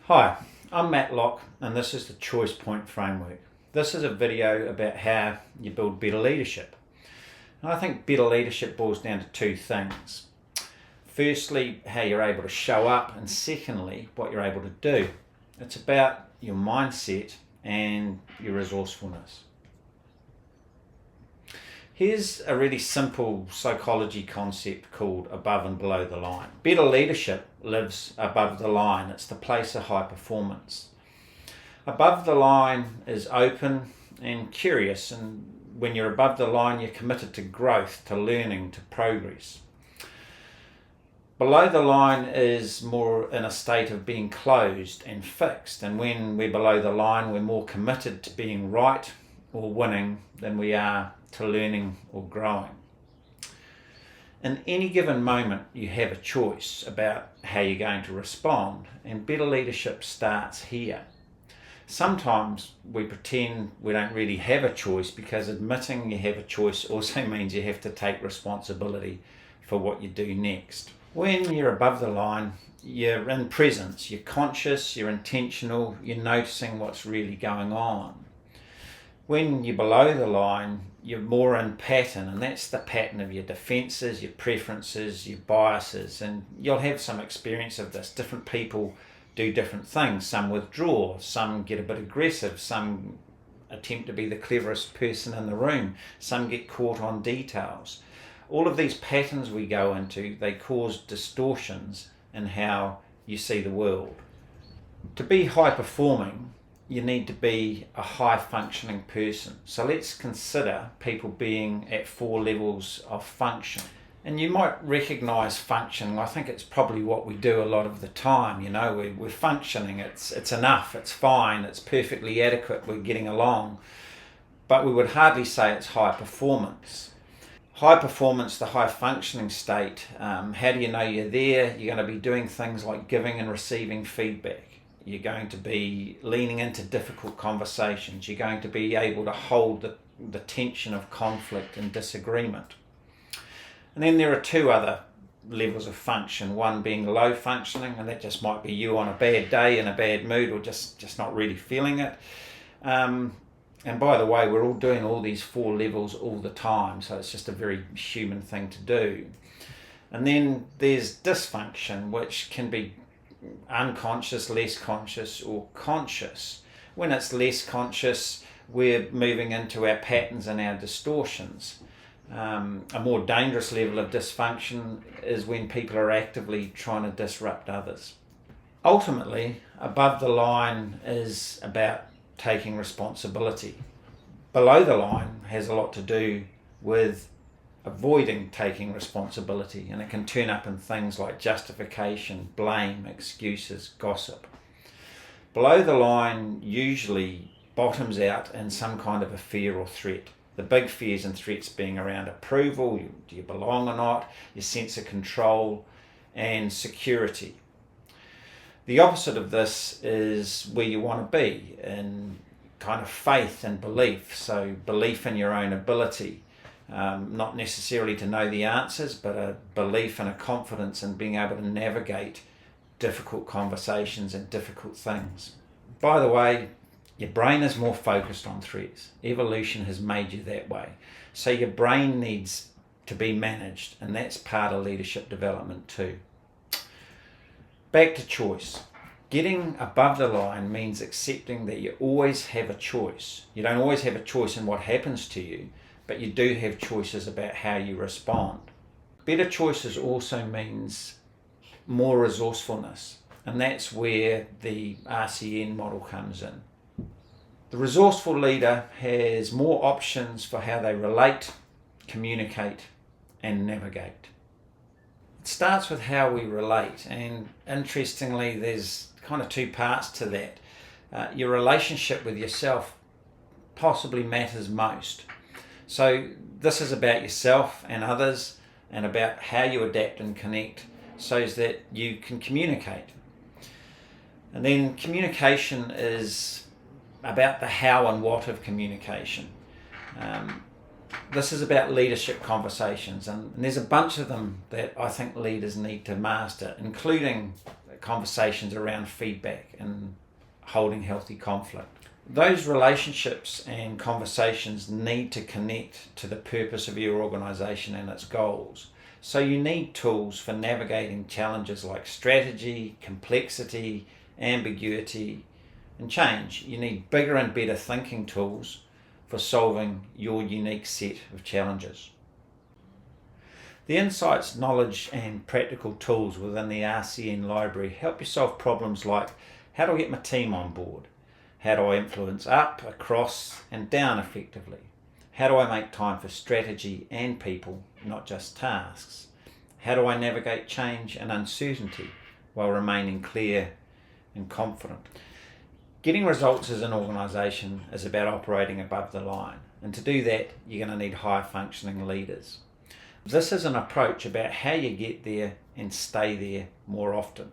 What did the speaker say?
Hi, I'm Matt Locke and this is the Choice Point Framework. This is a video about how you build better leadership. And I think better leadership boils down to two things. Firstly, how you're able to show up, and secondly, what you're able to do. It's about your mindset and your resourcefulness. Here's a really simple psychology concept called above and below the line. Better leadership lives above the line. It's the place of high performance. Above the line is open and curious, and when you're above the line, you're committed to growth, to learning, to progress. Below the line is more in a state of being closed and fixed, and when we're below the line, we're more committed to being right or winning than we are to learning or growing. In any given moment, you have a choice about how you're going to respond, and better leadership starts here. Sometimes we pretend we don't really have a choice, because admitting you have a choice also means you have to take responsibility for what you do next. When you're above the line, you're in presence, you're conscious, you're intentional, you're noticing what's really going on. When you're below the line, you're more in pattern, and that's the pattern of your defences, your preferences, your biases, and you'll have some experience of this. Different people do different things. Some withdraw, some get a bit aggressive, some attempt to be the cleverest person in the room, some get caught on details. All of these patterns we go into, they cause distortions in how you see the world. To be high performing, you need to be a high functioning person. So let's consider people being at 4 levels of function. And you might recognise function. I think it's probably what we do a lot of the time. You know, we're functioning, it's enough, it's fine, it's perfectly adequate, we're getting along. But we would hardly say it's high performance. High performance, the high functioning state, how do you know you're there? You're going to be doing things like giving and receiving feedback. You're going to be leaning into difficult conversations. You're going to be able to hold the tension of conflict and disagreement. And then there are 2 other levels of function, one being low functioning, and that just might be you on a bad day, in a bad mood, or just not really feeling it. And by the way, we're all doing all these 4 levels all the time, so it's just a very human thing to do. And then there's dysfunction, which can be unconscious, less conscious, or conscious. When it's less conscious, we're moving into our patterns and our distortions. A more dangerous level of dysfunction is when people are actively trying to disrupt others. Ultimately, above the line is about taking responsibility. Below the line has a lot to do with avoiding taking responsibility, and it can turn up in things like justification, blame, excuses, gossip. Below the line usually bottoms out in some kind of a fear or threat. The big fears and threats being around approval, do you belong or not, your sense of control, and security. The opposite of this is where you want to be, in kind of faith and belief. So belief in your own ability. Not necessarily to know the answers, but a belief and a confidence in being able to navigate difficult conversations and difficult things. By the way, your brain is more focused on threats. Evolution has made you that way. So your brain needs to be managed, and that's part of leadership development too. Back to choice. Getting above the line means accepting that you always have a choice. You don't always have a choice in what happens to you, but you do have choices about how you respond. Better choices also means more resourcefulness, and that's where the RCN model comes in. The resourceful leader has more options for how they relate, communicate, and navigate. It starts with how we relate, and interestingly, there's kind of 2 parts to that. Your relationship with yourself possibly matters most. So this is about yourself and others, and about how you adapt and connect so that you can communicate. And then communication is about the how and what of communication. This is about leadership conversations, and there's a bunch of them that I think leaders need to master, including conversations around feedback and holding healthy conflict. Those relationships and conversations need to connect to the purpose of your organisation and its goals. So you need tools for navigating challenges like strategy, complexity, ambiguity, and change. You need bigger and better thinking tools for solving your unique set of challenges. The insights, knowledge and practical tools within the RCN library help you solve problems like, how do I get my team on board? How do I influence up, across and down effectively? How do I make time for strategy and people, not just tasks? How do I navigate change and uncertainty while remaining clear and confident? Getting results as an organisation is about operating above the line, and to do that you're going to need high functioning leaders. This is an approach about how you get there and stay there more often.